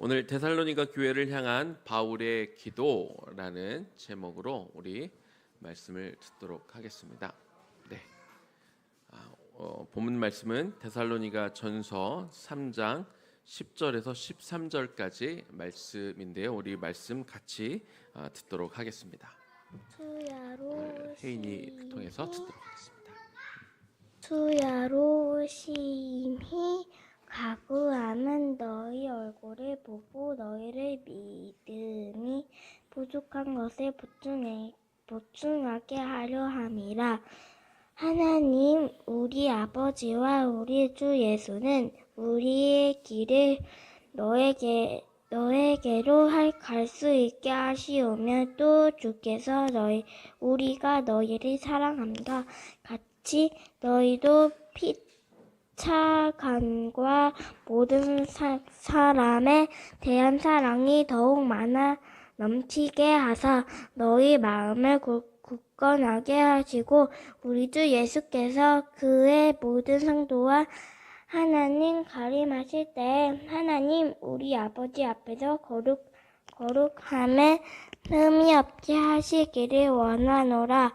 오늘 데살로니가 교회를 향한 바울의 기도라는 제목으로 우리 말씀을 듣도록 하겠습니다. 네. 본문 말씀은 데살로니가 전서 3장 10절에서 13절까지 말씀인데요. 우리 말씀 같이 듣도록 하겠습니다. 투야로 회인이 통해서 듣도록 하겠습니다. 투야로 심히 각오하는 너희 얼굴을 보고 너희를 믿음이 부족한 것을 보충하게 하려 함이라. 하나님 우리 아버지와 우리 주 예수는 우리의 길을 너에게로 갈 수 있게 하시오며 또 주께서 우리가 너희를 사랑함과 같이 너희도 피차간과 모든 사람에 대한 사랑이 더욱 많아 넘치게 하사 너희 마음을 굳건하게 하시고 우리 주 예수께서 그의 모든 성도와 하나님 가림하실 때 하나님 우리 아버지 앞에서 거룩함에 흠이 없게 하시기를 원하노라.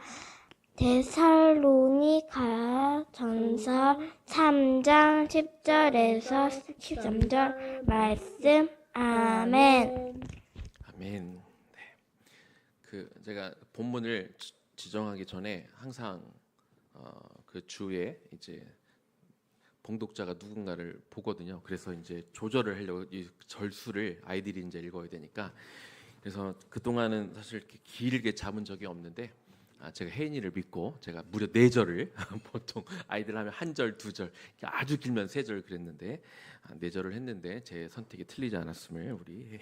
데살로니가 전서 3장 10절에서 13절 말씀. 아멘. 아멘. 네. 제가 본문을 지정하기 전에 항상 그 주에 이제 봉독자가 누군가를 보거든요. 그래서 이제 조절을 하려고 이 절수를 아이들이 이제 읽어야 되니까 그래서 그 동안은 사실 이렇게 길게 잡은 적이 없는데 제가 혜인이를 믿고 제가 무려 4절을 보통 아이들 하면 1절, 2절 아주 길면 3절 그랬는데 4절을 했는데 제 선택이 틀리지 않았음을 우리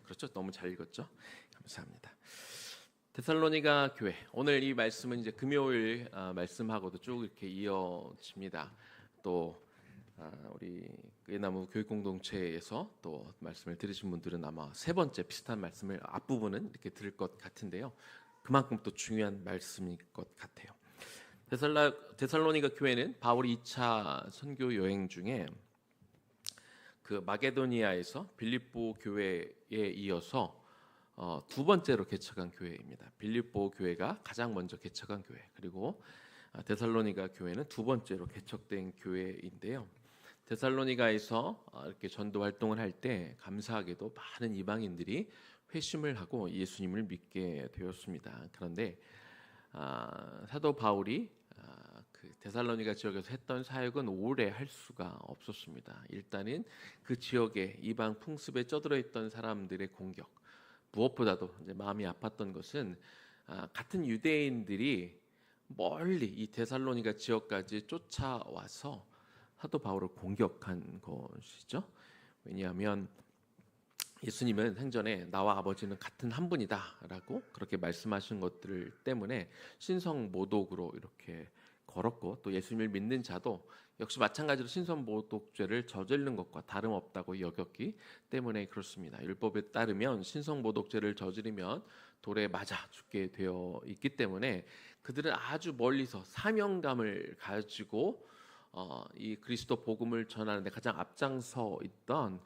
그렇죠? 너무 잘 읽었죠? 감사합니다. 데살로니가 교회 오늘 이 말씀은 이제 금요일 말씀하고도 쭉 이렇게 이어집니다. 또 우리 예나무 교육공동체에서 또 말씀을 들으신 분들은 아마 3번째 비슷한 말씀을 앞부분은 이렇게 들을 것 같은데요. 그만큼 또 중요한 말씀일 것 같아요. 데살로니가 교회는 바울이 2차 선교 여행 중에 그 마게도니아에서 빌립보 교회에 이어서 2번째로 개척한 교회입니다. 빌립보 교회가 가장 먼저 개척한 교회, 그리고 데살로니가 교회는 2번째로 개척된 교회인데요. 데살로니가에서 이렇게 전도 활동을 할 때 감사하게도 많은 이방인들이 회심을 하고 예수님을 믿게 되었습니다. 그런데 사도 바울이 그 데살로니가 지역에서 했던 사역은 오래 할 수가 없었습니다. 일단은 그 지역에 이방 풍습에 쩌들어 있던 사람들의 공격, 무엇보다도 이제 마음이 아팠던 것은 같은 유대인들이 멀리 이 데살로니가 지역까지 쫓아와서 사도 바울을 공격한 것이죠. 왜냐하면 예수님은 생전에 나와 아버지는 같은 한 분이다라고 그렇게 말씀하신 것들 때문에 신성모독으로 이렇게 걸었고, 또 예수님을 믿는 자도 역시 마찬가지로 신성모독죄를 저지르는 것과 다름없다고 여겼기 때문에 그렇습니다. 율법에 따르면 신성모독죄를 저지르면 돌에 맞아 죽게 되어 있기 때문에 그들은 아주 멀리서 사명감을 가지고 이 그리스도 복음을 전하는 데 가장 앞장서 있던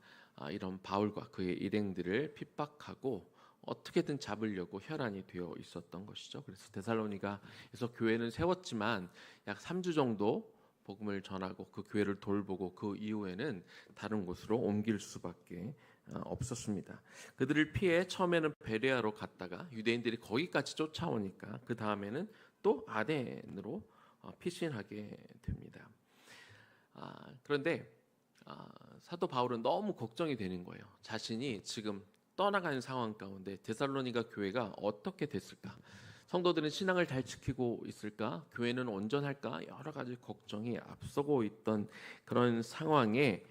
이런 바울과 그의 일행들을 핍박하고 어떻게든 잡으려고 혈안이 되어 있었던 것이죠. 그래서 데살로니가에서 교회는 세웠지만 약 3주 정도 복음을 전하고 그 교회를 돌보고 그 이후에는 다른 곳으로 옮길 수밖에 없었습니다. 그들을 피해 처음에는 베레아로 갔다가 유대인들이 거기까지 쫓아오니까 그 다음에는 또 아덴으로 피신하게 됩니다. 그런데 사도 바울은 너무 걱정이 되는 거예요. 자신이 지금 떠나가는 상황 가운데 데살로니가 교회가 어떻게 됐을까? 성도들은 신앙을 잘 지키고 있을까? 교회는 온전할까? 여러 가지 걱정이 앞서고 있던 그런 상황에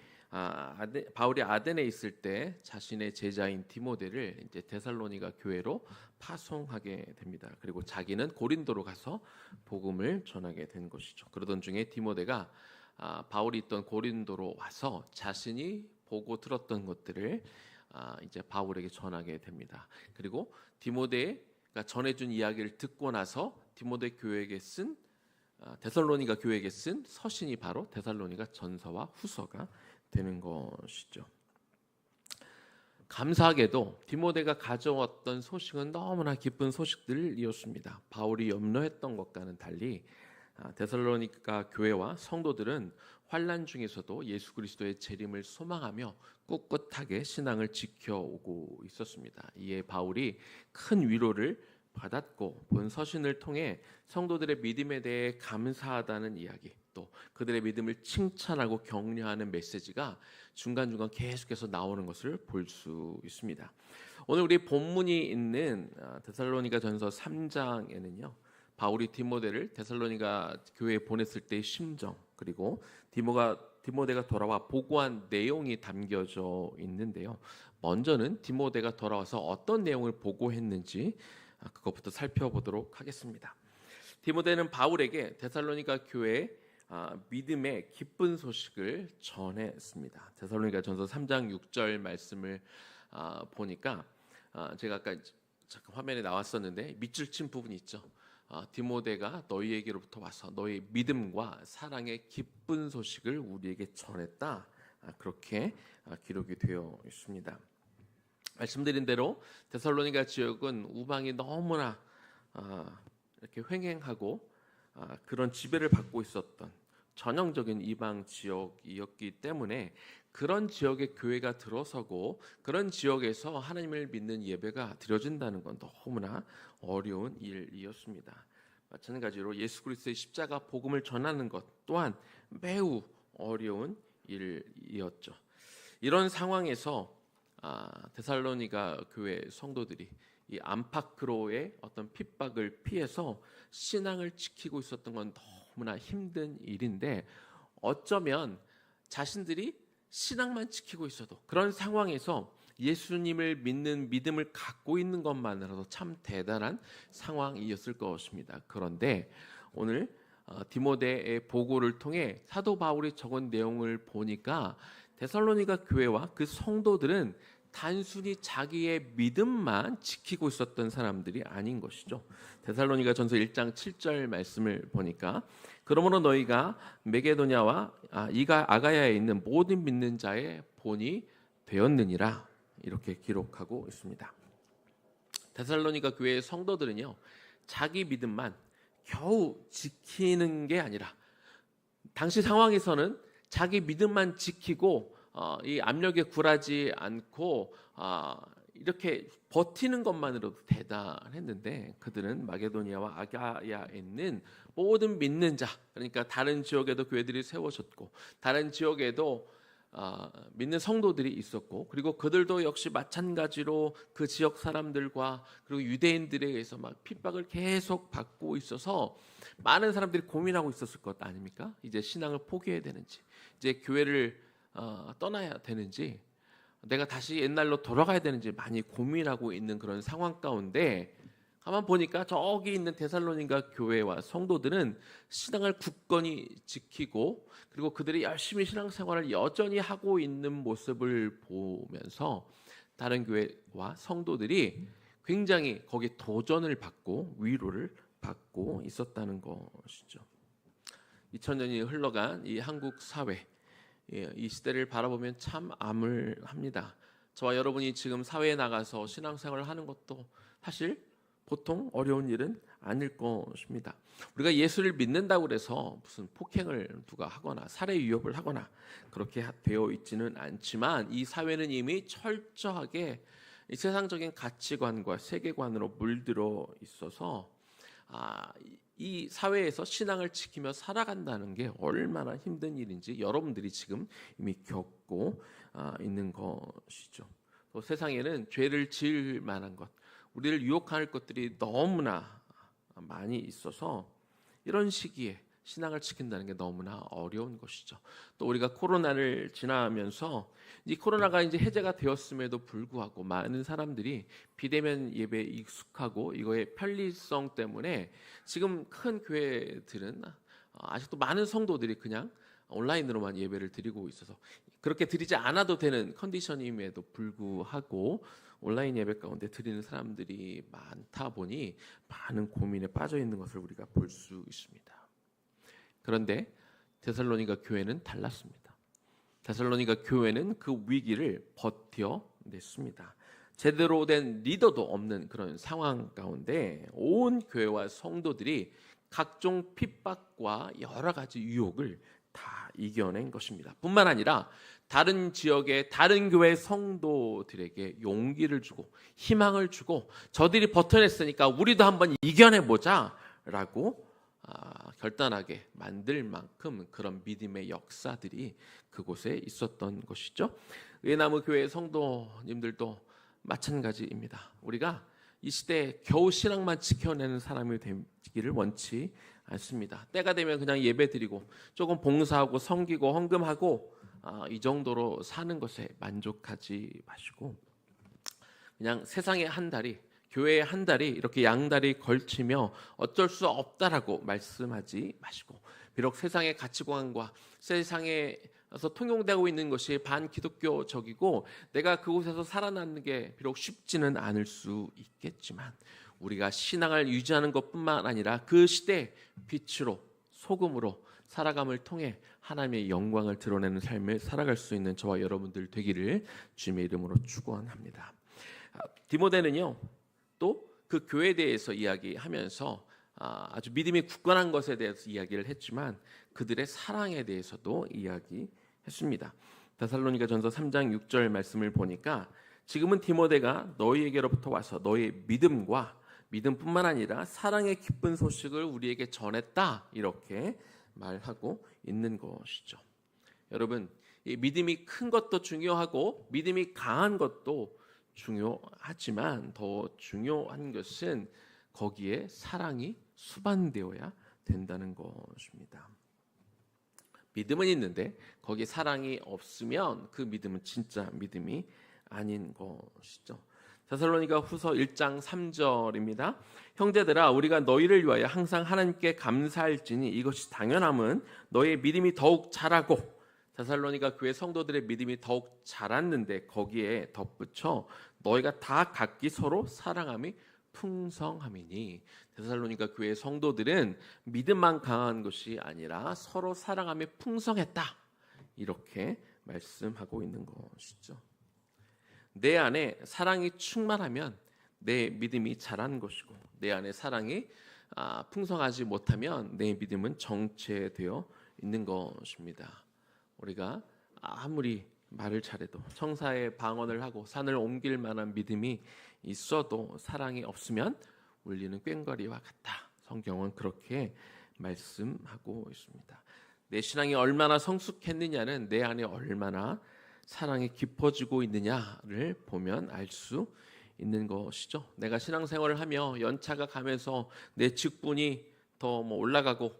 바울이 아덴에 있을 때 자신의 제자인 디모데를 이제 데살로니가 교회로 파송하게 됩니다. 그리고 자기는 고린도로 가서 복음을 전하게 된 것이죠. 그러던 중에 디모데가 바울이 있던 고린도로 와서 자신이 보고 들었던 것들을 이제 바울에게 전하게 됩니다. 그리고 디모데가 전해준 이야기를 듣고 나서 디모데 교회에게 쓴 데살로니가 교회에게 쓴 서신이 바로 데살로니가 전서와 후서가 되는 것이죠. 감사하게도 디모데가 가져왔던 소식은 너무나 기쁜 소식들이었습니다. 바울이 염려했던 것과는 달리 데살로니가 교회와 성도들은 환난 중에서도 예수 그리스도의 재림을 소망하며 꿋꿋하게 신앙을 지켜오고 있었습니다. 이에 바울이 큰 위로를 받았고 본 서신을 통해 성도들의 믿음에 대해 감사하다는 이야기, 또 그들의 믿음을 칭찬하고 격려하는 메시지가 중간중간 계속해서 나오는 것을 볼 수 있습니다. 오늘 우리 본문이 있는 데살로니가전서 3장에는요. 바울이 디모데를 데살로니가 교회에 보냈을 때의 심정, 그리고 디모데가 돌아와 보고한 내용이 담겨져 있는데요. 먼저는 디모데가 돌아와서 어떤 내용을 보고했는지 그것부터 살펴보도록 하겠습니다. 디모데는 바울에게 데살로니가 교회에 믿음의 기쁜 소식을 전했습니다. 데살로니가전서 3장 6절 말씀을 보니까 제가 아까 잠깐 화면에 나왔었는데 밑줄 친 부분이 있죠. 디모데가 너희에게로부터 와서 너희 믿음과 사랑의 기쁜 소식을 우리에게 전했다. 그렇게 기록이 되어 있습니다. 말씀드린 대로 데살로니가 지역은 우방이 너무나 이렇게 횡행하고 그런 지배를 받고 있었던 전형적인 이방 지역이었기 때문에 그런 지역에 교회가 들어서고 그런 지역에서 하나님을 믿는 예배가 드려진다는 건 너무나 어려운 일이었습니다. 마찬가지로 예수 그리스도의 십자가 복음을 전하는 것 또한 매우 어려운 일이었죠. 이런 상황에서 데살로니가 교회 성도들이 이 안팎으로의 어떤 핍박을 피해서 신앙을 지키고 있었던 건 너무나 힘든 일인데 어쩌면 자신들이 신앙만 지키고 있어도 그런 상황에서 예수님을 믿는 믿음을 갖고 있는 것만으로도 참 대단한 상황이었을 것입니다. 그런데 오늘 디모데의 보고를 통해 사도 바울이 적은 내용을 보니까 데살로니가 교회와 그 성도들은 단순히 자기의 믿음만 지키고 있었던 사람들이 아닌 것이죠. 데살로니가전서 1장 7절 말씀을 보니까 그러므로 너희가 메게도냐와 아가야에 있는 모든 믿는 자의 본이 되었느니라 이렇게 기록하고 있습니다. 데살로니가 교회의 성도들은요. 자기 믿음만 겨우 지키는 게 아니라 당시 상황에서는 자기 믿음만 지키고 이 압력에 굴하지 않고 이렇게 버티는 것만으로도 대단했는데 그들은 마게도니아와 아가야에 있는 모든 믿는 자, 그러니까 다른 지역에도 교회들이 세워졌고 다른 지역에도 믿는 성도들이 있었고 그리고 그들도 역시 마찬가지로 그 지역 사람들과 그리고 유대인들에 의해서 막 핍박을 계속 받고 있어서 많은 사람들이 고민하고 있었을 것 아닙니까? 이제 신앙을 포기해야 되는지, 이제 교회를 떠나야 되는지, 내가 다시 옛날로 돌아가야 되는지 많이 고민하고 있는 그런 상황 가운데 가만 보니까 저기 있는 데살로니가 교회와 성도들은 신앙을 굳건히 지키고 그리고 그들이 열심히 신앙생활을 여전히 하고 있는 모습을 보면서 다른 교회와 성도들이 굉장히 거기에 도전을 받고 위로를 받고 있었다는 것이죠. 2000년이 흘러간 이 한국 사회, 이 시대를 바라보면 참 암울합니다. 저와 여러분이 지금 사회에 나가서 신앙생활을 하는 것도 사실 보통 어려운 일은 아닐 것입니다. 우리가 예수를 믿는다고 해서 무슨 폭행을 누가 하거나 살해 위협을 하거나 그렇게 되어 있지는 않지만 이 사회는 이미 철저하게 이 세상적인 가치관과 세계관으로 물들어 있어서 이 사회에서 신앙을 지키며 살아간다는 게 얼마나 힘든 일인지 여러분들이 지금 이미 겪고 있는 것이죠. 또 세상에는 죄를 지을 만한 것, 우리를 유혹할 것들이 너무나 많이 있어서 이런 시기에 신앙을 지킨다는 게 너무나 어려운 것이죠. 또 우리가 코로나를 지나면서 이 코로나가 이제 해제가 되었음에도 불구하고 많은 사람들이 비대면 예배에 익숙하고 이거의 편리성 때문에 지금 큰 교회들은 아직도 많은 성도들이 그냥 온라인으로만 예배를 드리고 있어서 그렇게 드리지 않아도 되는 컨디션임에도 불구하고 온라인 예배 가운데 드리는 사람들이 많다 보니 많은 고민에 빠져 있는 것을 우리가 볼 수 있습니다. 그런데 데살로니가 교회는 달랐습니다. 데살로니가 교회는 그 위기를 버텨 냈습니다. 제대로 된 리더도 없는 그런 상황 가운데 온 교회와 성도들이 각종 핍박과 여러 가지 유혹을 다 이겨낸 것입니다. 뿐만 아니라 다른 지역의 다른 교회 성도들에게 용기를 주고 희망을 주고 저들이 버텨냈으니까 우리도 한번 이겨내보자 라고 결단하게 만들 만큼 그런 믿음의 역사들이 그곳에 있었던 것이죠. 의나무 교회 성도님들도 마찬가지입니다. 우리가 이 시대에 겨우 신앙만 지켜내는 사람이 되기를 원치 않습니다. 때가 되면 그냥 예배드리고 조금 봉사하고 섬기고 헌금하고 이 정도로 사는 것에 만족하지 마시고 그냥 세상의 한 다리, 교회의 한 다리 이렇게 양다리 걸치며 어쩔 수 없다라고 말씀하지 마시고 비록 세상의 가치관과 세상에서 통용되고 있는 것이 반기독교적이고 내가 그곳에서 살아남는 게 비록 쉽지는 않을 수 있겠지만 우리가 신앙을 유지하는 것뿐만 아니라 그 시대의 빛으로 소금으로 살아감을 통해 하나님의 영광을 드러내는 삶을 살아갈 수 있는 저와 여러분들 되기를 주님의 이름으로 축원합니다. 디모데는요 또 그 교회에 대해서 이야기하면서 아주 믿음이 굳건한 것에 대해서 이야기를 했지만 그들의 사랑에 대해서도 이야기했습니다. 데살로니가전서 3장 6절 말씀을 보니까 지금은 디모데가 너희에게로부터 와서 너희의 믿음과 믿음뿐만 아니라 사랑의 기쁜 소식을 우리에게 전했다 이렇게 말하고 있는 것이죠. 여러분, 이 믿음이 큰 것도 중요하고 믿음이 강한 것도 중요하지만 더 중요한 것은 거기에 사랑이 수반되어야 된다는 것입니다. 믿음은 있는데 거기에 사랑이 없으면 그 믿음은 진짜 믿음이 아닌 것이죠. 데살로니가 후서 1장 3절입니다. 형제들아 우리가 너희를 위하여 항상 하나님께 감사할지니 이것이 당연함은 너희의 믿음이 더욱 자라고 데살로니가 교회 성도들의 믿음이 더욱 자랐는데 거기에 덧붙여 너희가 다 각기 서로 사랑함이 풍성함이니 데살로니가 교회 성도들은 믿음만 강한 것이 아니라 서로 사랑함이 풍성했다 이렇게 말씀하고 있는 것이죠. 내 안에 사랑이 충만하면 내 믿음이 자란 것이고 내 안에 사랑이 풍성하지 못하면 내 믿음은 정체되어 있는 것입니다. 우리가 아무리 말을 잘해도 청사에 방언을 하고 산을 옮길 만한 믿음이 있어도 사랑이 없으면 울리는 꽹과리와 같다. 성경은 그렇게 말씀하고 있습니다. 내 신앙이 얼마나 성숙했느냐는 내 안에 얼마나 사랑이 깊어지고 있느냐를 보면 알 수 있는 것이죠. 내가 신앙생활을 하며 연차가 가면서 내 직분이 더 올라가고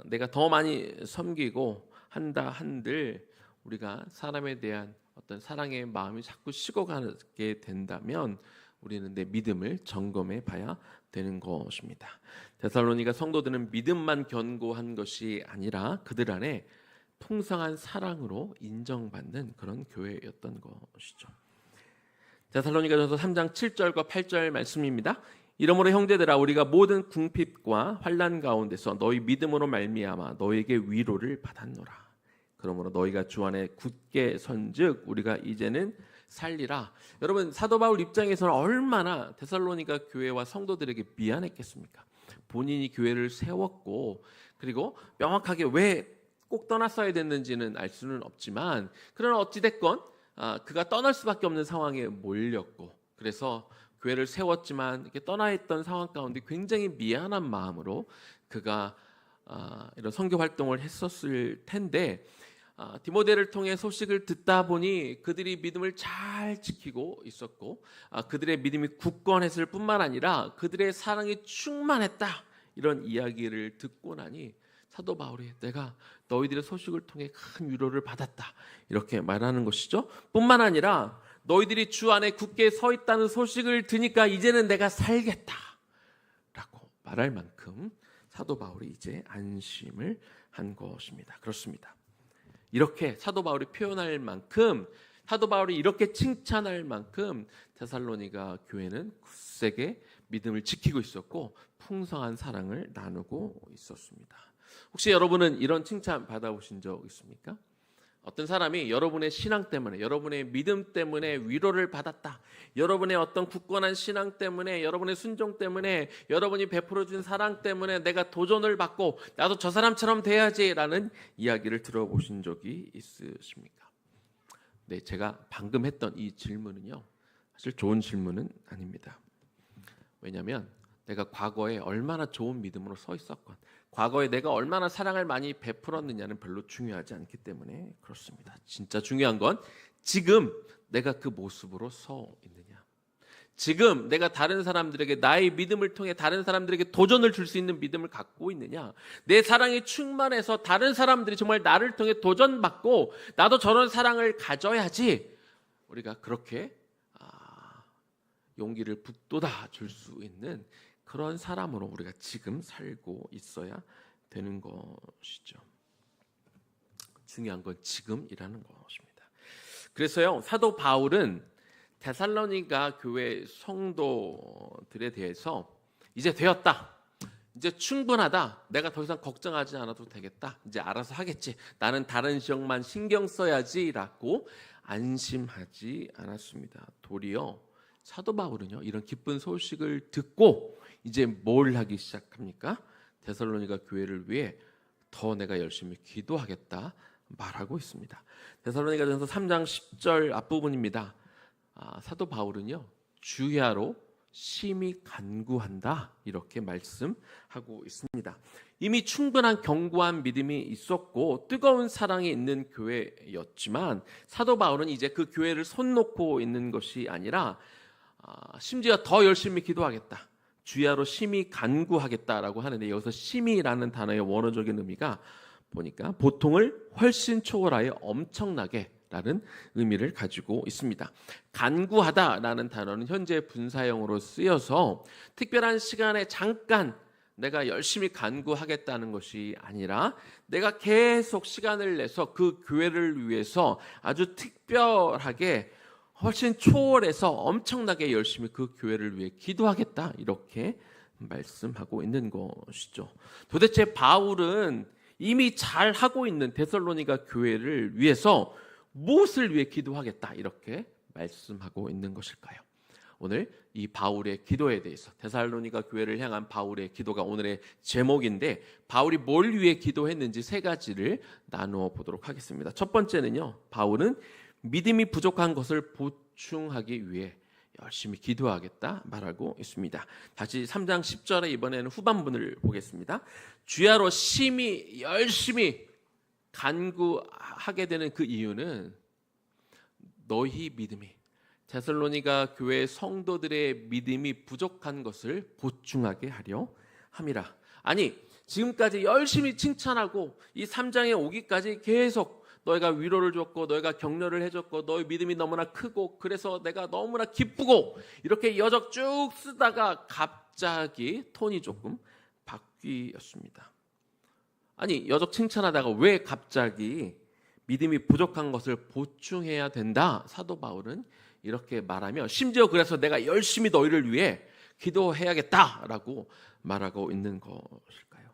내가 더 많이 섬기고 한다 한들 우리가 사람에 대한 어떤 사랑의 마음이 자꾸 식어가게 된다면 우리는 내 믿음을 점검해 봐야 되는 것입니다. 데살로니가 성도들은 믿음만 견고한 것이 아니라 그들 안에 풍성한 사랑으로 인정받는 그런 교회였던 것이죠. 데살로니가전서 3장 7절과 8절 말씀입니다. 이러므로 형제들아 우리가 모든 궁핍과 환난 가운데서 너희 믿음으로 말미암아 너희에게 위로를 받았노라. 그러므로 너희가 주 안에 굳게 선즉 우리가 이제는 살리라. 여러분 사도 바울 입장에서는 얼마나 데살로니가 교회와 성도들에게 미안했겠습니까? 본인이 교회를 세웠고 그리고 명확하게 왜 꼭 떠났어야 됐는지는 알 수는 없지만 그러나 어찌됐건 그가 떠날 수밖에 없는 상황에 몰렸고 그래서 교회를 세웠지만 이렇게 떠나 있던 상황 가운데 굉장히 미안한 마음으로 그가 이런 선교 활동을 했었을 텐데 디모데를 통해 소식을 듣다 보니 그들이 믿음을 잘 지키고 있었고 그들의 믿음이 굳건했을 뿐만 아니라 그들의 사랑이 충만했다 이런 이야기를 듣고 나니 사도 바울이 내가 너희들의 소식을 통해 큰 위로를 받았다 이렇게 말하는 것이죠. 뿐만 아니라 너희들이 주 안에 굳게 서 있다는 소식을 들으니까 이제는 내가 살겠다 라고 말할 만큼 사도 바울이 이제 안심을 한 것입니다. 그렇습니다. 이렇게 사도 바울이 표현할 만큼 사도 바울이 이렇게 칭찬할 만큼 데살로니가 교회는 굳세게 믿음을 지키고 있었고 풍성한 사랑을 나누고 있었습니다. 혹시 여러분은 이런 칭찬 받아보신 적 있습니까? 어떤 사람이 여러분의 신앙 때문에, 여러분의 믿음 때문에 위로를 받았다. 여러분의 어떤 굳건한 신앙 때문에, 여러분의 순종 때문에, 여러분이 베풀어준 사랑 때문에 내가 도전을 받고 나도 저 사람처럼 돼야지라는 이야기를 들어보신 적이 있으십니까? 네, 제가 방금 했던 이 질문은요, 사실 좋은 질문은 아닙니다. 왜냐하면 내가 과거에 얼마나 좋은 믿음으로 서 있었건, 과거에 내가 얼마나 사랑을 많이 베풀었느냐는 별로 중요하지 않기 때문에 그렇습니다. 진짜 중요한 건 지금 내가 그 모습으로 서 있느냐, 지금 내가 다른 사람들에게 나의 믿음을 통해 다른 사람들에게 도전을 줄 수 있는 믿음을 갖고 있느냐, 내 사랑이 충만해서 다른 사람들이 정말 나를 통해 도전받고 나도 저런 사랑을 가져야지, 우리가 그렇게 용기를 북돋아 줄 수 있는 그런 사람으로 우리가 지금 살고 있어야 되는 것이죠. 중요한 건 지금이라는 것입니다. 그래서요, 사도 바울은 데살로니가 교회 성도들에 대해서 이제 되었다, 이제 충분하다, 내가 더 이상 걱정하지 않아도 되겠다, 이제 알아서 하겠지, 나는 다른 지역만 신경 써야지라고 안심하지 않았습니다. 도리어 사도 바울은요, 이런 기쁜 소식을 듣고 이제 뭘 하기 시작합니까? 데살로니가 교회를 위해 더 내가 열심히 기도하겠다 말하고 있습니다. 데살로니가전서 3장 10절 앞부분입니다. 사도 바울은요, 주야로 심히 간구한다 이렇게 말씀하고 있습니다. 이미 충분한 견고한 믿음이 있었고 뜨거운 사랑이 있는 교회였지만 사도 바울은 이제 그 교회를 손 놓고 있는 것이 아니라 심지어 더 열심히 기도하겠다, 주야로 심히 간구하겠다라고 하는데, 여기서 심히라는 단어의 원어적인 의미가 보니까 보통을 훨씬 초월하여 엄청나게 라는 의미를 가지고 있습니다. 간구하다라는 단어는 현재 분사형으로 쓰여서 특별한 시간에 잠깐 내가 열심히 간구하겠다는 것이 아니라 내가 계속 시간을 내서 그 교회를 위해서 아주 특별하게 훨씬 초월해서 엄청나게 열심히 그 교회를 위해 기도하겠다 이렇게 말씀하고 있는 것이죠. 도대체 바울은 이미 잘 하고 있는 데살로니가 교회를 위해서 무엇을 위해 기도하겠다 이렇게 말씀하고 있는 것일까요? 오늘 이 바울의 기도에 대해서, 데살로니가 교회를 향한 바울의 기도가 오늘의 제목인데, 바울이 뭘 위해 기도했는지 세 가지를 나누어 보도록 하겠습니다. 첫 번째는요, 바울은 믿음이 부족한 것을 보충하기 위해 열심히 기도하겠다 말하고 있습니다. 다시 3장 10절에 이번에는 후반분을 보겠습니다. 주야로 심히 열심히 간구하게 되는 그 이유는 너희 믿음이, 데살로니가 교회 성도들의 믿음이 부족한 것을 보충하게 하려 함이라. 아니, 지금까지 열심히 칭찬하고 이 3장에 오기까지 계속 너희가 위로를 줬고 너희가 격려를 해줬고 너희 믿음이 너무나 크고 그래서 내가 너무나 기쁘고 이렇게 여적 쭉 쓰다가 갑자기 톤이 조금 바뀌었습니다. 아니, 여적 칭찬하다가 왜 갑자기 믿음이 부족한 것을 보충해야 된다? 사도 바울은 이렇게 말하며, 심지어 그래서 내가 열심히 너희를 위해 기도해야겠다라고 말하고 있는 것일까요?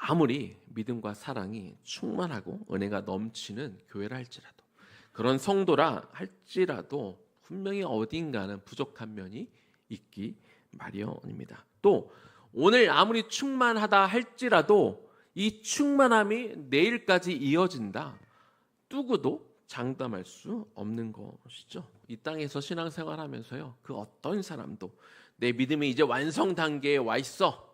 아무리 믿음과 사랑이 충만하고 은혜가 넘치는 교회라 할지라도, 그런 성도라 할지라도 분명히 어딘가는 부족한 면이 있기 마련입니다. 또 오늘 아무리 충만하다 할지라도 이 충만함이 내일까지 이어진다, 누구도 장담할 수 없는 것이죠. 이 땅에서 신앙생활하면서요, 그 어떤 사람도 내 믿음이 이제 완성 단계에 와 있어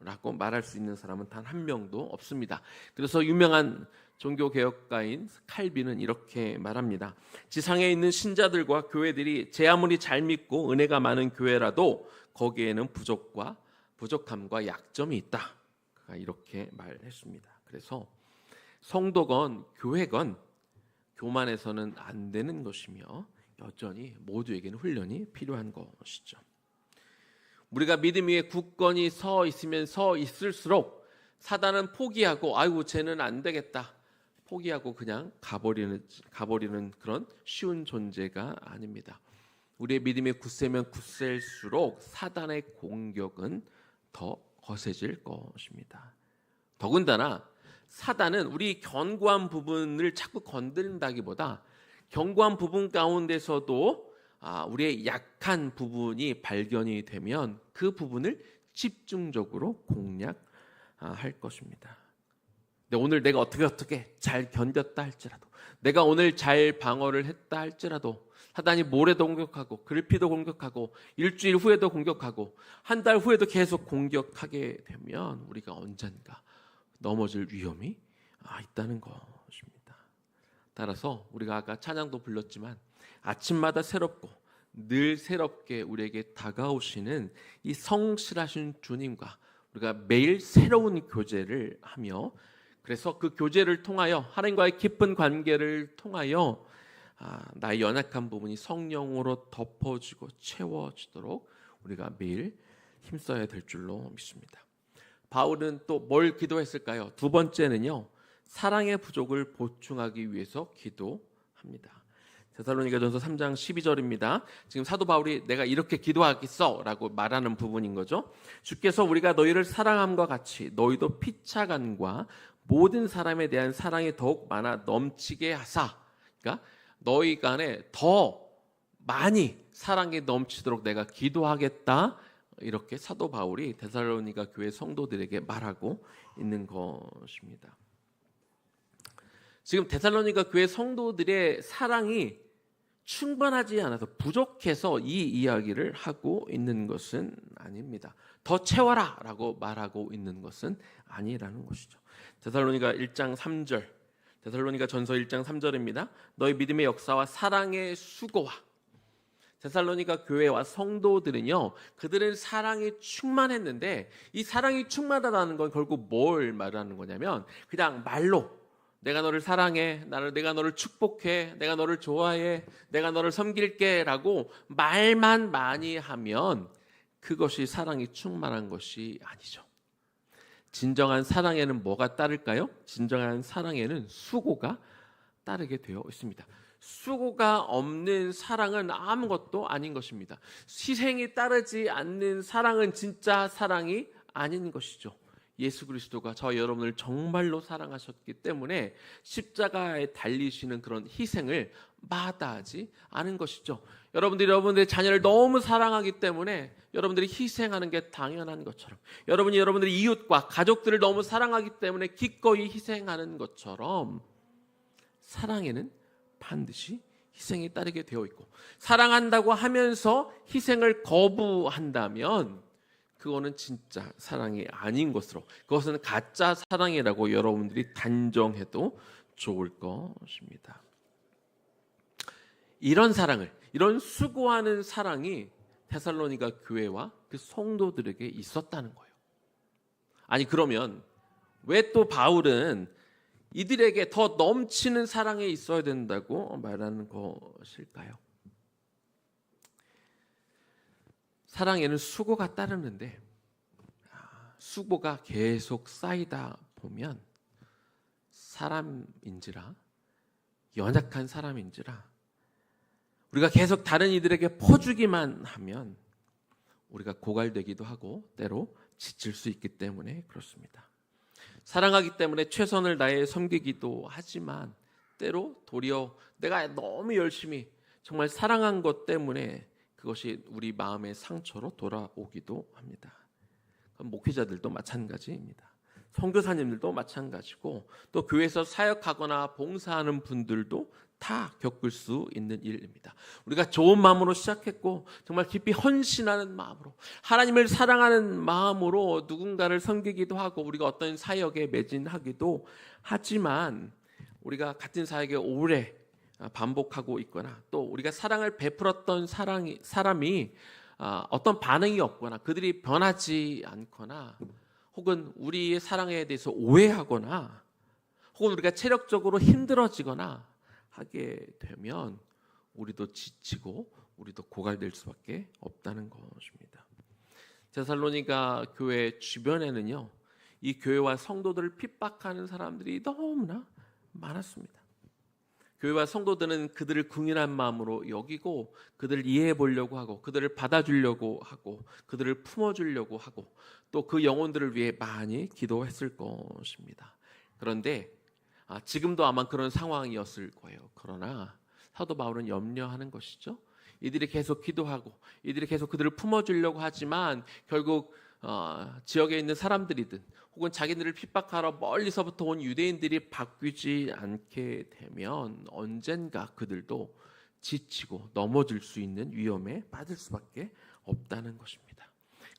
라고 말할 수 있는 사람은 단 한 명도 없습니다. 그래서 유명한 종교개혁가인 칼빈은 이렇게 말합니다. 지상에 있는 신자들과 교회들이 제 아무리 잘 믿고 은혜가 많은 교회라도 거기에는 부족함과 약점이 있다. 그가 이렇게 말했습니다. 그래서 성도건 교회건 교만해서는 안 되는 것이며 여전히 모두에게는 훈련이 필요한 것이죠. 우리가 믿음 위에 굳건히 서 있으면 서 있을수록 사단은 포기하고 아이고 쟤는 안 되겠다 포기하고 그냥 가버리는 그런 쉬운 존재가 아닙니다. 우리의 믿음이 굳세면 굳셀수록 사단의 공격은 더 거세질 것입니다. 더군다나 사단은 우리 견고한 부분을 자꾸 건드린다기보다 견고한 부분 가운데서도 우리의 약한 부분이 발견이 되면 그 부분을 집중적으로 공략할 것입니다. 근데 오늘 내가 어떻게 잘 견뎠다 할지라도, 내가 오늘 잘 방어를 했다 할지라도 사단이 모레도 공격하고 글피도 공격하고 일주일 후에도 공격하고 한 달 후에도 계속 공격하게 되면 우리가 언젠가 넘어질 위험이 있다는 것입니다. 따라서 우리가 아까 찬양도 불렀지만 아침마다 새롭고 늘 새롭게 우리에게 다가오시는 이 성실하신 주님과 우리가 매일 새로운 교제를 하며, 그래서 그 교제를 통하여 하나님과의 깊은 관계를 통하여 나의 연약한 부분이 성령으로 덮어지고 채워지도록 우리가 매일 힘써야 될 줄로 믿습니다. 바울은 또 뭘 기도했을까요? 두 번째는요, 사랑의 부족을 보충하기 위해서 기도합니다. 데살로니가전서 3장 12절입니다. 지금 사도 바울이 내가 이렇게 기도하겠어 라고 말하는 부분인 거죠. 주께서 우리가 너희를 사랑함과 같이 너희도 피차간과 모든 사람에 대한 사랑이 더욱 많아 넘치게 하사, 그러니까 너희 간에 더 많이 사랑이 넘치도록 내가 기도하겠다, 이렇게 사도 바울이 데살로니가 교회 성도들에게 말하고 있는 것입니다. 지금 데살로니가 교회 성도들의 사랑이 충분하지 않아서 부족해서 이 이야기를 하고 있는 것은 아닙니다. 더 채워라 라고 말하고 있는 것은 아니라는 것이죠. 데살로니가 1장 3절, 데살로니가 전서 1장 3절입니다. 너희 믿음의 역사와 사랑의 수고와, 데살로니가 교회와 성도들은요, 그들은 사랑이 충만했는데 이 사랑이 충만하다는 건 결국 뭘 말하는 거냐면 그냥 말로 내가 너를 사랑해, 내가 너를 축복해, 내가 너를 좋아해, 내가 너를 섬길게 라고 말만 많이 하면 그것이 사랑이 충만한 것이 아니죠. 진정한 사랑에는 뭐가 따를까요? 진정한 사랑에는 수고가 따르게 되어 있습니다. 수고가 없는 사랑은 아무것도 아닌 것입니다. 희생이 따르지 않는 사랑은 진짜 사랑이 아닌 것이죠. 예수 그리스도가 저와 여러분을 정말로 사랑하셨기 때문에 십자가에 달리시는 그런 희생을 마다하지 않은 것이죠. 여러분들의 자녀를 너무 사랑하기 때문에 여러분들이 희생하는 게 당연한 것처럼, 여러분이 여러분들의 이웃과 가족들을 너무 사랑하기 때문에 기꺼이 희생하는 것처럼 사랑에는 반드시 희생이 따르게 되어 있고, 사랑한다고 하면서 희생을 거부한다면 그거는 진짜 사랑이 아닌 것으로, 그것은 가짜 사랑이라고 여러분들이 단정해도 좋을 것입니다. 이런 사랑을, 이런 수고하는 사랑이 데살로니가 교회와 그 성도들에게 있었다는 거예요. 아니 그러면 왜 또 바울은 이들에게 더 넘치는 사랑이 있어야 된다고 말하는 것일까요? 사랑에는 수고가 따르는데 수고가 계속 쌓이다 보면 사람인지라, 연약한 사람인지라 우리가 계속 다른 이들에게 퍼주기만 하면 우리가 고갈되기도 하고 때로 지칠 수 있기 때문에 그렇습니다. 사랑하기 때문에 최선을 다해 섬기기도 하지만 때로 도리어 내가 너무 열심히 정말 사랑한 것 때문에 그것이 우리 마음의 상처로 돌아오기도 합니다. 목회자들도 마찬가지입니다. 선교사님들도 마찬가지고 또 교회에서 사역하거나 봉사하는 분들도 다 겪을 수 있는 일입니다. 우리가 좋은 마음으로 시작했고 정말 깊이 헌신하는 마음으로, 하나님을 사랑하는 마음으로 누군가를 섬기기도 하고 우리가 어떤 사역에 매진하기도 하지만 우리가 같은 사역에 오래 반복하고 있거나 또 우리가 사랑을 베풀었던 사람이 어떤 반응이 없거나 그들이 변하지 않거나 혹은 우리의 사랑에 대해서 오해하거나 혹은 우리가 체력적으로 힘들어지거나 하게 되면 우리도 지치고 우리도 고갈될 수밖에 없다는 것입니다. 데살로니가 교회 주변에는요, 이 교회와 성도들을 핍박하는 사람들이 너무나 많았습니다. 교회와 성도들은 그들을 긍휼한 마음으로 여기고 그들을 이해해 보려고 하고 그들을 받아주려고 하고 그들을 품어주려고 하고 또 그 영혼들을 위해 많이 기도했을 것입니다. 그런데 지금도 아마 그런 상황이었을 거예요. 그러나 사도 바울은 염려하는 것이죠. 이들이 계속 기도하고 이들이 계속 그들을 품어주려고 하지만 결국 지역에 있는 사람들이든 혹은 자기들을 핍박하러 멀리서부터 온 유대인들이 바뀌지 않게 되면 언젠가 그들도 지치고 넘어질 수 있는 위험에 빠질 수밖에 없다는 것입니다.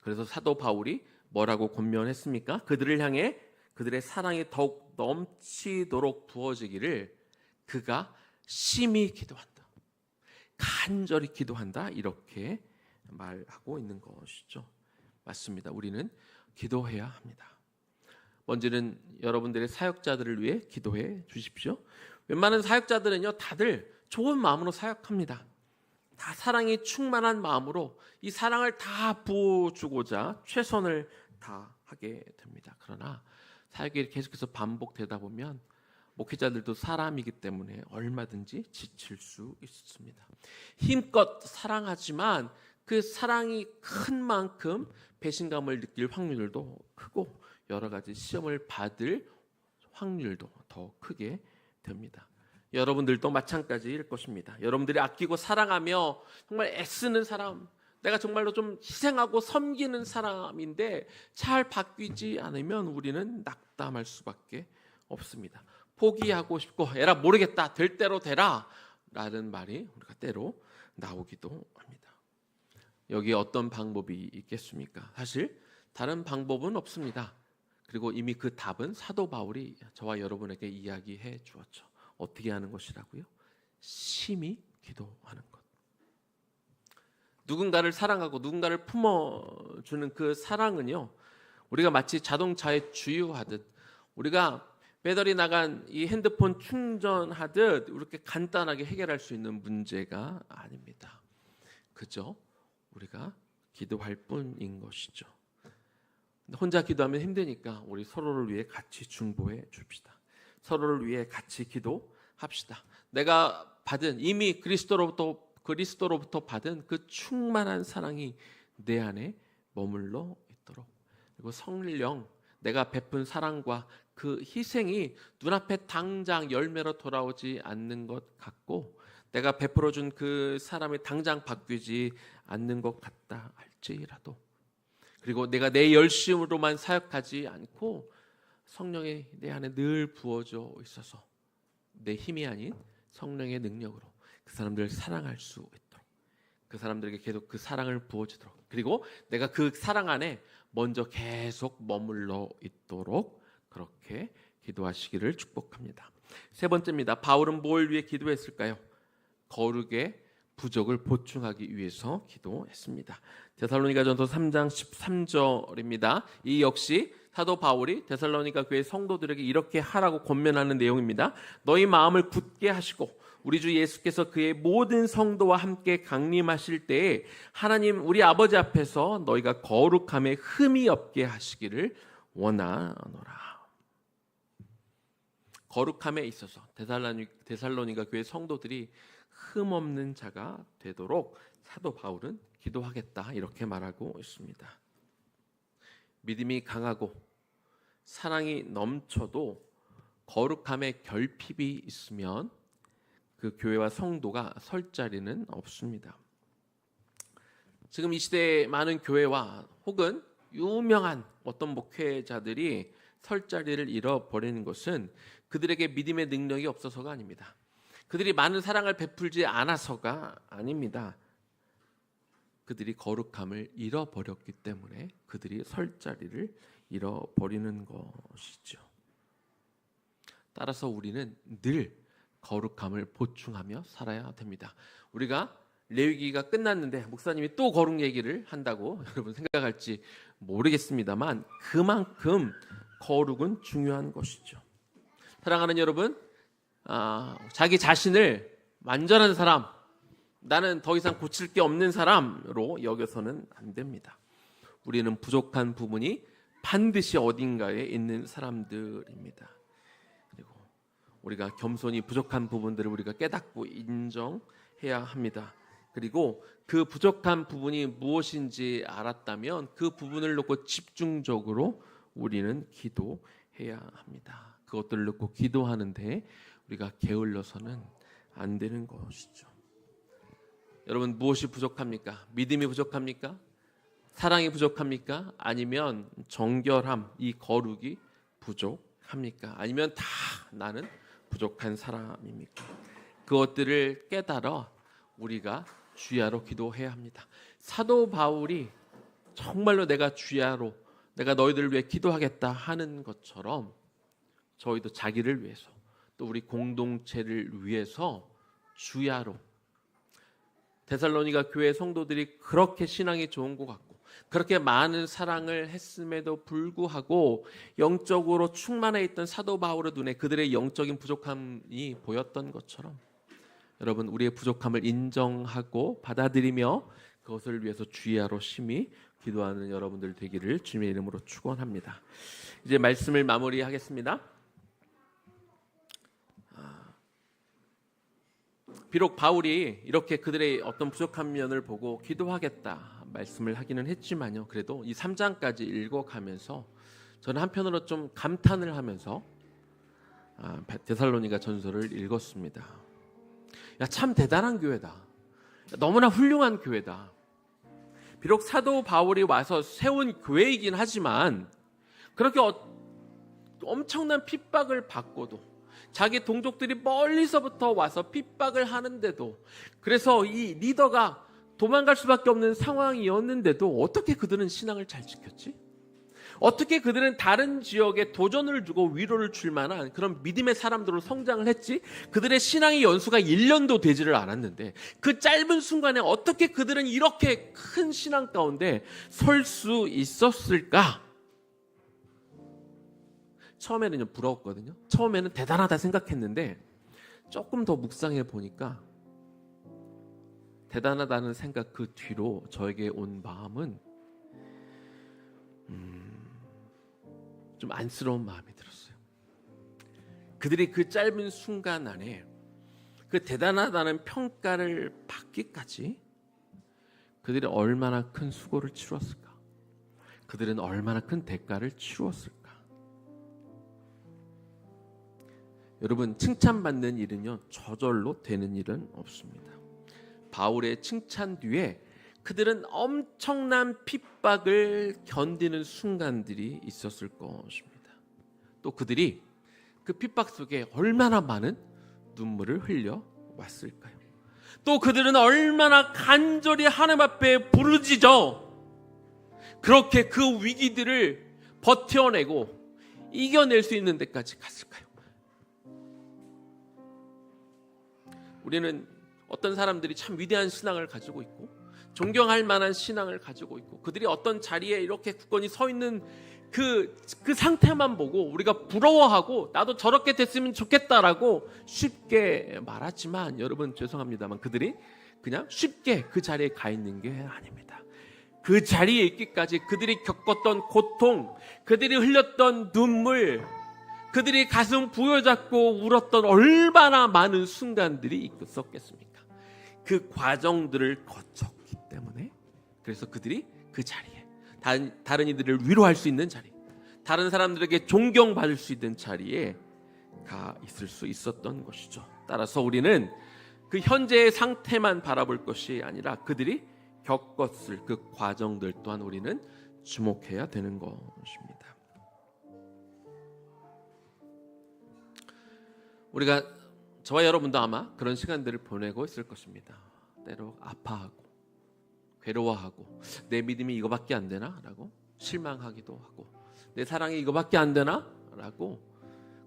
그래서 사도 바울이 뭐라고 권면했습니까? 그들을 향해 그들의 사랑이 더욱 넘치도록 부어지기를 그가 심히 기도한다, 간절히 기도한다, 이렇게 말하고 있는 것이죠. 맞습니다. 우리는 기도해야 합니다. 먼저는 여러분들의 사역자들을 위해 기도해 주십시오. 웬만한 사역자들은요, 다들 좋은 마음으로 사역합니다. 다 사랑이 충만한 마음으로 이 사랑을 다 부어주고자 최선을 다하게 됩니다. 그러나 사역이 계속해서 반복되다 보면 목회자들도 사람이기 때문에 얼마든지 지칠 수 있습니다. 힘껏 사랑하지만 그 사랑이 큰 만큼 배신감을 느낄 확률도 크고 여러 가지 시험을 받을 확률도 더 크게 됩니다. 여러분들도 마찬가지일 것입니다. 여러분들이 아끼고 사랑하며 정말 애쓰는 사람, 내가 정말로 좀 희생하고 섬기는 사람인데 잘 바뀌지 않으면 우리는 낙담할 수밖에 없습니다. 포기하고 싶고 에라 모르겠다, 될 대로 되라 라는 말이 우리가 때로 나오기도 합니다. 여기에 어떤 방법이 있겠습니까? 사실 다른 방법은 없습니다. 그리고 이미 그 답은 사도 바울이 저와 여러분에게 이야기해 주었죠. 어떻게 하는 것이라고요? 심히 기도하는 것. 누군가를 사랑하고 누군가를 품어주는 그 사랑은요, 우리가 마치 자동차에 주유하듯, 우리가 배터리 나간 이 핸드폰 충전하듯 이렇게 간단하게 해결할 수 있는 문제가 아닙니다. 그저 우리가 기도할 뿐인 것이죠. 혼자 기도하면 힘드니까 우리 서로를 위해 같이 중보해 줍시다. 서로를 위해 같이 기도합시다. 내가 받은, 이미 그리스도로부터 받은 그 충만한 사랑이 내 안에 머물러 있도록, 그리고 성령, 내가 베푼 사랑과 그 희생이 눈앞에 당장 열매로 돌아오지 않는 것 같고 내가 베풀어준 그 사람이 당장 바뀌지 않는 것 같다 할지라도, 그리고 내가 내 열심으로만 사역하지 않고 성령이 내 안에 늘 부어져 있어서 내 힘이 아닌 성령의 능력으로 그 사람들을 사랑할 수 있도록, 그 사람들에게 계속 그 사랑을 부어주도록, 그리고 내가 그 사랑 안에 먼저 계속 머물러 있도록 그렇게 기도하시기를 축복합니다. 세 번째입니다. 바울은 뭘 위해 기도했을까요? 거룩의 부족을 보충하기 위해서 기도했습니다. 데살로니가전서 3장 13절입니다. 이 역시 사도 바울이 데살로니가 교회 성도들에게 이렇게 하라고 권면하는 내용입니다. 너희 마음을 굳게 하시고 우리 주 예수께서 그의 모든 성도와 함께 강림하실 때에 하나님 우리 아버지 앞에서 너희가 거룩함에 흠이 없게 하시기를 원하노라. 거룩함에 있어서 데살로니가 교회 성도들이 흠 없는 자가 되도록 사도 바울은 기도하겠다 이렇게 말하고 있습니다. 믿음이 강하고 사랑이 넘쳐도 거룩함에 결핍이 있으면 그 교회와 성도가 설 자리는 없습니다. 지금 이 시대에 많은 교회와 혹은 유명한 어떤 목회자들이 설 자리를 잃어버리는 것은 그들에게 믿음의 능력이 없어서가 아닙니다. 그들이 많은 사랑을 베풀지 않아서가 아닙니다. 그들이 거룩함을 잃어버렸기 때문에 그들이 설 자리를 잃어버리는 것이죠. 따라서 우리는 늘 거룩함을 보충하며 살아야 됩니다. 우리가 레위기가 끝났는데 목사님이 또 거룩 얘기를 한다고 여러분 생각할지 모르겠습니다만 그만큼 거룩은 중요한 것이죠. 사랑하는 여러분, 자기 자신을 완전한 사람, 나는 더 이상 고칠 게 없는 사람으로 여겨서는 안 됩니다. 우리는 부족한 부분이 반드시 어딘가에 있는 사람들입니다. 그리고 우리가 겸손히 부족한 부분들을 우리가 깨닫고 인정해야 합니다. 그리고 그 부족한 부분이 무엇인지 알았다면 그 부분을 놓고 집중적으로 우리는 기도해야 합니다. 그것들을 놓고 기도하는데 우리가 게을러서는 안 되는 것이죠. 여러분, 무엇이 부족합니까? 믿음이 부족합니까? 사랑이 부족합니까? 아니면 정결함, 이 거룩이 부족합니까? 아니면 다 나는 부족한 사람입니까? 그것들을 깨달아 우리가 주야로 기도해야 합니다. 사도 바울이 정말로 내가 주야로, 내가 너희들을 위해 기도하겠다 하는 것처럼 저희도 자기를 위해서, 또 우리 공동체를 위해서 주야로, 데살로니가 교회 성도들이 그렇게 신앙이 좋은 것 같고 그렇게 많은 사랑을 했음에도 불구하고 영적으로 충만해 있던 사도 바울의 눈에 그들의 영적인 부족함이 보였던 것처럼, 여러분, 우리의 부족함을 인정하고 받아들이며 그것을 위해서 주야로 심히 기도하는 여러분들 되기를 주님의 이름으로 축원합니다. 이제 말씀을 마무리하겠습니다. 비록 바울이 이렇게 그들의 어떤 부족한 면을 보고 기도하겠다 말씀을 하기는 했지만요, 그래도 이 3장까지 읽어가면서 저는 한편으로 좀 감탄을 하면서 데살로니가 전서를 읽었습니다. 야, 참 대단한 교회다. 너무나 훌륭한 교회다. 비록 사도 바울이 와서 세운 교회이긴 하지만 그렇게 엄청난 핍박을 받고도, 자기 동족들이 멀리서부터 와서 핍박을 하는데도, 그래서 이 리더가 도망갈 수밖에 없는 상황이었는데도 어떻게 그들은 신앙을 잘 지켰지? 어떻게 그들은 다른 지역에 도전을 주고 위로를 줄 만한 그런 믿음의 사람들로 성장을 했지? 그들의 신앙의 연수가 1년도 되지를 않았는데 그 짧은 순간에 어떻게 그들은 이렇게 큰 신앙 가운데 설 수 있었을까? 처음에는 부러웠거든요. 처음에는 대단하다 생각했는데 조금 더 묵상해 보니까 대단하다는 생각 그 뒤로 저에게 온 마음은 좀 안쓰러운 마음이 들었어요. 그들이 그 짧은 순간 안에 그 대단하다는 평가를 받기까지 그들이 얼마나 큰 수고를 치루었을까? 그들은 얼마나 큰 대가를 치루었을까? 여러분, 칭찬받는 일은요, 저절로 되는 일은 없습니다. 바울의 칭찬 뒤에 그들은 엄청난 핍박을 견디는 순간들이 있었을 것입니다. 또 그들이 그 핍박 속에 얼마나 많은 눈물을 흘려 왔을까요? 또 그들은 얼마나 간절히 하나님 앞에 부르짖어 그렇게 그 위기들을 버텨내고 이겨낼 수 있는 데까지 갔을까요? 우리는 어떤 사람들이 참 위대한 신앙을 가지고 있고 존경할 만한 신앙을 가지고 있고 그들이 어떤 자리에 이렇게 굳건히 서 있는 그 상태만 보고 우리가 부러워하고 나도 저렇게 됐으면 좋겠다라고 쉽게 말하지만, 여러분 죄송합니다만 그들이 그냥 쉽게 그 자리에 가 있는 게 아닙니다. 그 자리에 있기까지 그들이 겪었던 고통, 그들이 흘렸던 눈물, 그들이 가슴 부여잡고 울었던 얼마나 많은 순간들이 있었겠습니까? 그 과정들을 거쳤기 때문에, 그래서 그들이 그 자리에 다른 이들을 위로할 수 있는 자리, 다른 사람들에게 존경받을 수 있는 자리에 가 있을 수 있었던 것이죠. 따라서 우리는 그 현재의 상태만 바라볼 것이 아니라 그들이 겪었을 그 과정들 또한 우리는 주목해야 되는 것입니다. 우리가, 저와 여러분도 아마 그런 시간들을 보내고 있을 것입니다. 때로 아파하고 괴로워하고 내 믿음이 이거밖에 안 되나? 라고 실망하기도 하고 내 사랑이 이거밖에 안 되나? 라고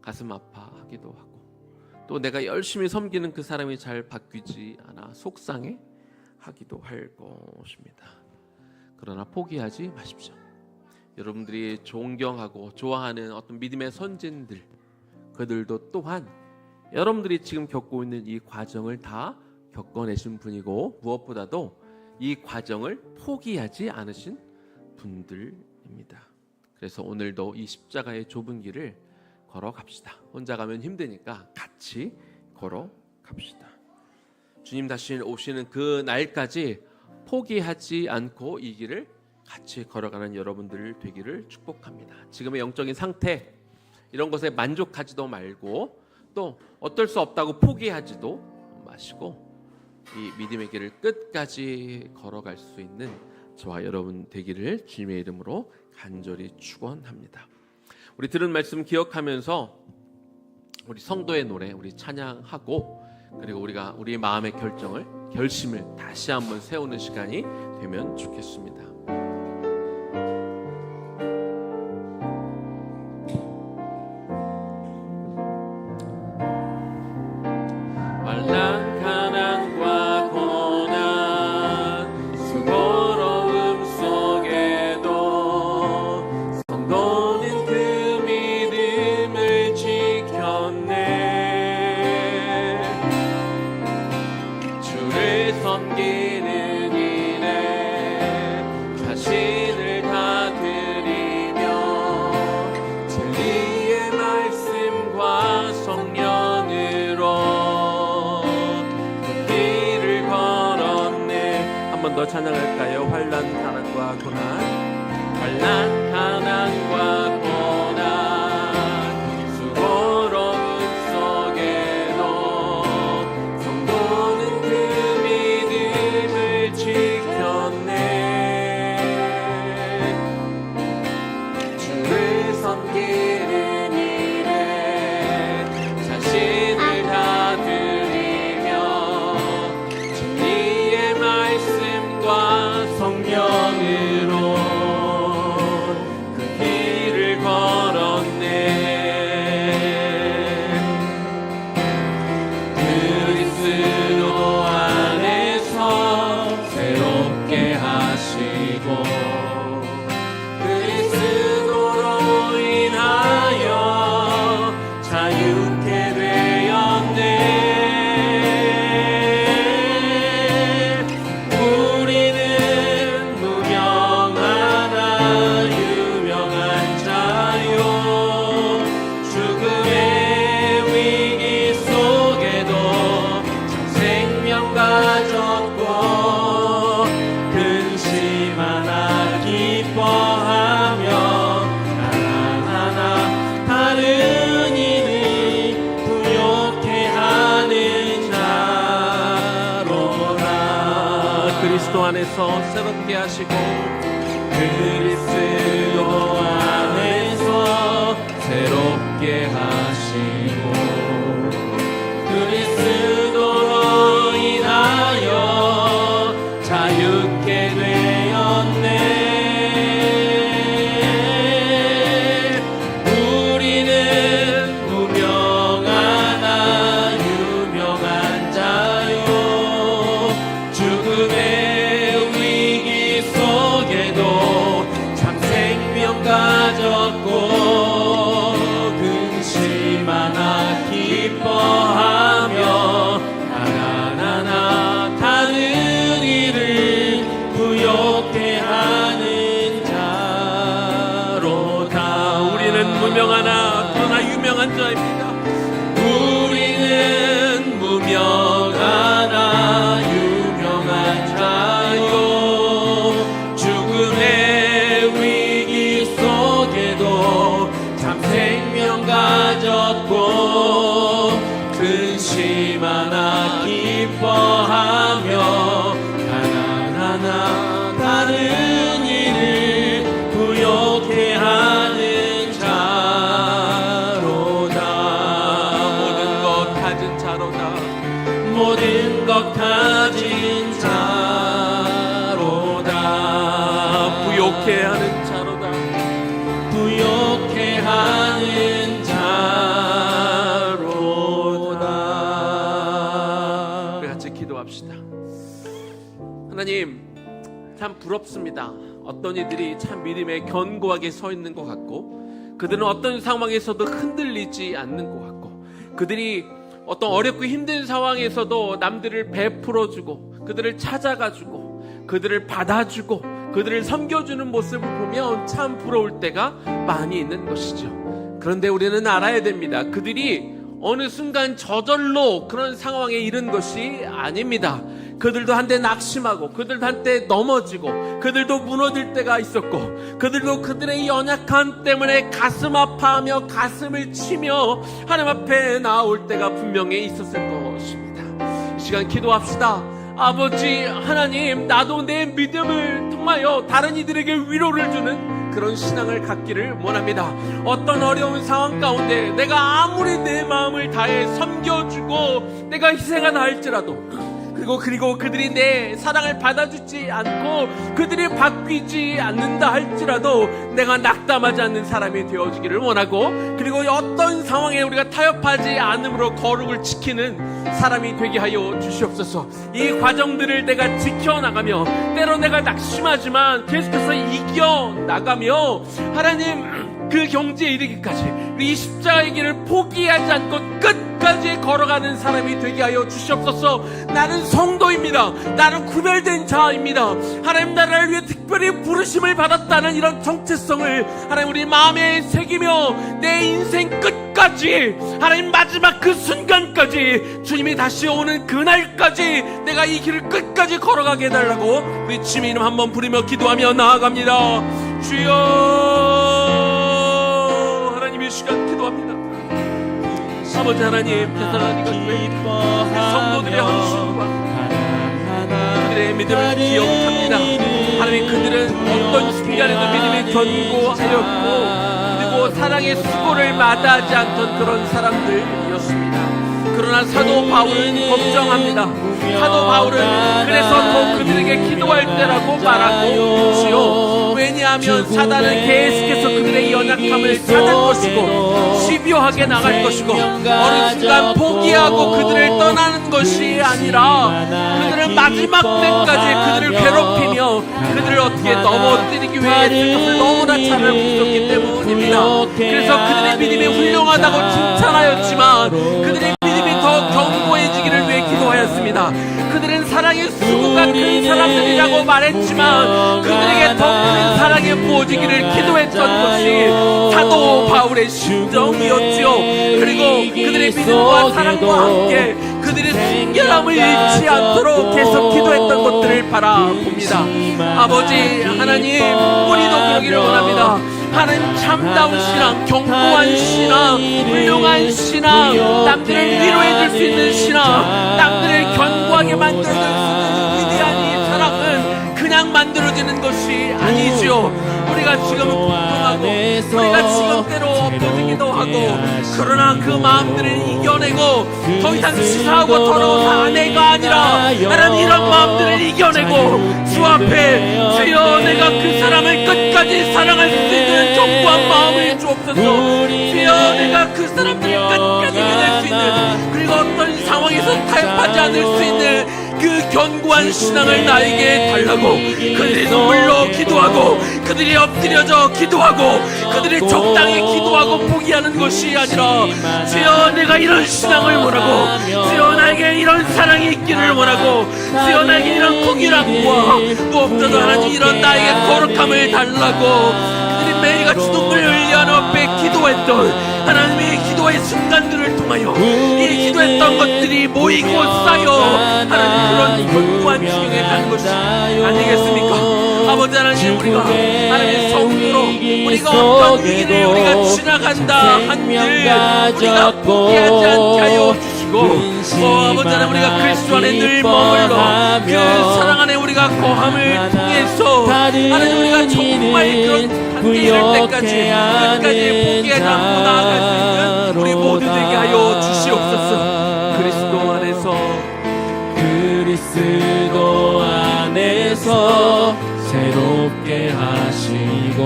가슴 아파하기도 하고 또 내가 열심히 섬기는 그 사람이 잘 바뀌지 않아 속상해 하기도 할 것입니다. 그러나 포기하지 마십시오. 여러분들이 존경하고 좋아하는 어떤 믿음의 선진들, 그들도 또한 여러분들이 지금 겪고 있는 이 과정을 다 겪어내신 분이고 무엇보다도 이 과정을 포기하지 않으신 분들입니다. 그래서 오늘도 이 십자가의 좁은 길을 걸어갑시다. 혼자 가면 힘드니까 같이 걸어갑시다. 주님 다시 오시는 그 날까지 포기하지 않고 이 길을 같이 걸어가는 여러분들 되기를 축복합니다. 지금의 영적인 상태, 이런 것에 만족하지도 말고 또 어떨 수 없다고 포기하지도 마시고 이 믿음의 길을 끝까지 걸어갈 수 있는 저와 여러분 되기를 주님의 이름으로 간절히 축원합니다. 우리 들은 말씀 기억하면서 우리 성도의 노래 우리 찬양하고 그리고 우리가 우리 마음의 결심을 다시 한번 세우는 시간이 되면 좋겠습니다. 환난 가난과 고난 수고로움 속에도 성도는 그 믿음을 지켰네. 주를 섬기는 일에 자신을 다 드리며 진리의 말씀과 성령으로 더 찬양할까요? 환난 가난과 고난 환난 가난과 고난 수고로움 속에도 성도는 그 믿음을 지켰네. 주를 섬기는 일에 자신을 다 드리며 진리의 말씀과 성령으로 그 길을 걸었네. 그리스도 안에서 새롭게 하시고 그리스도로 인하여 자유케 되었네. 그리스도 안에서 새롭게 하시고 그리스도 안에서 새롭게 하시고 그리스도로 인하여 자유케 되었네. 우리는 무명하나 유명한 자요 죽음의 가졌고 근심 하나 기뻐하며 하나하나 다른 일을 부욕해 하는 자로다. 우리는 무명하나 그러나 유명한 자입니다. 우리는 무명하나 유명한 자요 죽음의 위기 속에도 참 생명 가졌고 근심 하나 기뻐하며 하나하나 다른 일을 부욕해 하는 자로다. 모든 것 가진 자로다. 모든 것 가진 자로다. 부욕해 하는 자로다. 부욕해 하는 자로다. 우리 같이 기도합시다. 하나님, 참 부럽습니다. 어떤 이들이 참 믿음에 견고하게 서 있는 것 같고 그들은 어떤 상황에서도 흔들리지 않는 것 같고 그들이 어떤 어렵고 힘든 상황에서도 남들을 베풀어주고 그들을 찾아가주고 그들을 받아주고 그들을 섬겨주는 모습을 보면 참 부러울 때가 많이 있는 것이죠. 그런데 우리는 알아야 됩니다. 그들이 어느 순간 저절로 그런 상황에 이른 것이 아닙니다. 그들도 한때 낙심하고 그들도 한때 넘어지고 그들도 무너질 때가 있었고 그들도 그들의 연약함 때문에 가슴 아파하며 가슴을 치며 하나님 앞에 나올 때가 분명히 있었을 것입니다. 이 시간 기도합시다. 아버지 하나님, 나도 내 믿음을 통하여 다른 이들에게 위로를 주는 그런 신앙을 갖기를 원합니다. 어떤 어려운 상황 가운데 내가 아무리 내 마음을 다해 섬겨주고 내가 희생하다 할지라도 그리고 그들이 내 사랑을 받아주지 않고 그들이 바뀌지 않는다 할지라도 내가 낙담하지 않는 사람이 되어주기를 원하고, 그리고 어떤 상황에 우리가 타협하지 않음으로 거룩을 지키는 사람이 되게 하여 주시옵소서. 이 과정들을 내가 지켜나가며 때로 내가 낙심하지만 계속해서 이겨나가며 하나님 그 경지에 이르기까지 이 십자가의 길을 포기하지 않고 끝까지 걸어가는 사람이 되게 하여 주시옵소서. 나는 성도입니다. 나는 구별된 자입니다. 하나님 나라를 위해 특별히 부르심을 받았다는 이런 정체성을 하나님 우리 마음에 새기며 내 인생 끝까지 하나님 마지막 그 순간까지 주님이 다시 오는 그날까지 내가 이 길을 끝까지 걸어가게 해달라고 우리 주님 이름 한번 부르며 기도하며 나아갑니다. 주여, 이 시간 기도합니다. 아버지 하나님, 대사라니까 성도들의 헌신과 그들의 믿음을 기억합니다. 하나님 그들은 어떤 순간에도 믿음이 견고하였고 그리고 사랑의 수고를 마다하지 않던 그런 사람들이었습니다. 그러나 사도 바울은 걱정합니다. 사도 바울은 그래서 더 그들에게 기도할 때라고 말하고 있지요. 왜냐하면 사단은 계속해서 그들의 연약함을 찾을 것이고 집요하게 나갈 것이고 어느 순간 포기하고 그들을 떠나는 것이 아니라 그들은 마지막 때까지 그들을 괴롭히며 그들을 어떻게 넘어뜨리기 위해 그것을 너무나 잘 알고 있었기 때문입니다. 그래서 그들의 믿음이 훌륭하다고 칭찬하였지만 그들의 믿음이 더 견고해지기를 위해 기도하였습니다. 그들은 사랑의 수고가 큰 사람들이라고 말했지만 그들에게 더 큰 사랑이 부어지기를 기도했던 것이 사도 바울의 심정이었지요. 그리고 그들의 믿음과 사랑과 함께 그들의 순결함을 잃지 않도록 계속 기도했던 것들을 바라봅니다. 아버지 하나님, 우리도 그러기를 원합니다. 하나님 참다운 신앙, 견고한 신앙, 훌륭한 신앙, 남들을 위로해줄 수 있는 신앙, 남들을 견고하게 만들어줄 수 있는 위대한 이 사랑은 그냥 만들어지는 것이 아니죠. 우리가 지금 고통하고 우리가 지금 때로 엎어지기도 하고 그러나 그 마음들을 이겨내고 더 이상 치사하고 더러운 아내가 아니라 하나님 이런 마음들을 이겨내고 주 앞에 주여 내가 그 사람을 끝까지 사랑할 수 있는 견고한 마음을 주옵소서. 주여 내가 그 사람들을 끝까지 믿을 수 있는, 그리고 어떤 상황에서 타협하지 않을 수 있는 그 견고한 신앙을 나에게 달라고 그들이 눈물로 기도하고 그들이 엎드려져 기도하고 그들이 적당히 기도하고 포기하는 것이 아니라 주여 내가 이런 신앙을 원하고 주여 나에게 이런 사랑이 있기를 원하고 주여 나에게 이런 긍휼함과 무엇보다도 하나님 이런 나에게 거룩함을 달라고 그들이 매일같이 눈물을 흘려 하나님 앞에 기도했던 하나님의 기도의 순간들을 통하여 이 기도했던 것들이 모이고 쌓여 하나님 그런 견고한 지경에 가는 것이 아니겠습니까? 아버지 하나님, 우리가 하나님의 성도로 우리가 어떤 위기를 우리가 지나간다 한들 우리가 포기하지 않게 하여 주시고 아버지 하나님 우리가 그리스도 안에 늘 머물러 그 사랑 안에 우리가 거함을 통해서 하나님 우리가 정말 그런 한계 이를 때까지 끝까지 포기하지 않고 나아갈 수 있는 우리 모두 되게 하여 주시옵소서. 그리스도 안에서 새롭게 하시고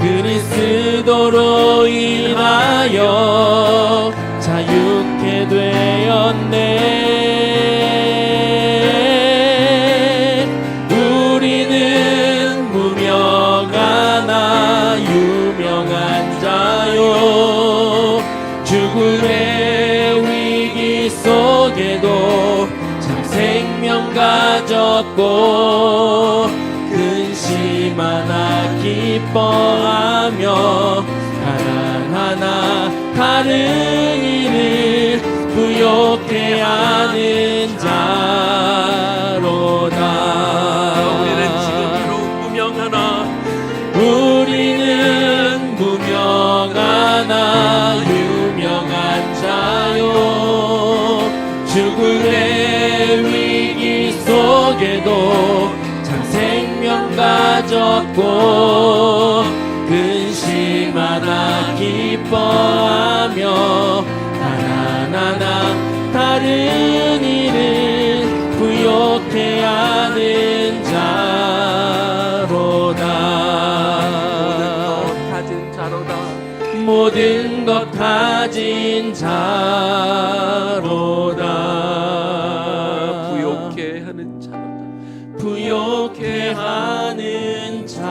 그리스도로 인하여 자유케 되었네. 우리는 무명하나 유명한 자요 죽음의 위기 속에도 참 생명 가졌고 근심하나 기뻐하며 하나하나 다른 일을 부욕해 하는 자 죽음의 위기 속에도 참 생명 가졌고 근심하나 기뻐하며 하나하나 다른 일은 부욕해 하는 자로다. 모든 것 가진 자로다. 부욕해 하는 자로다. 부욕해 하는 자로다.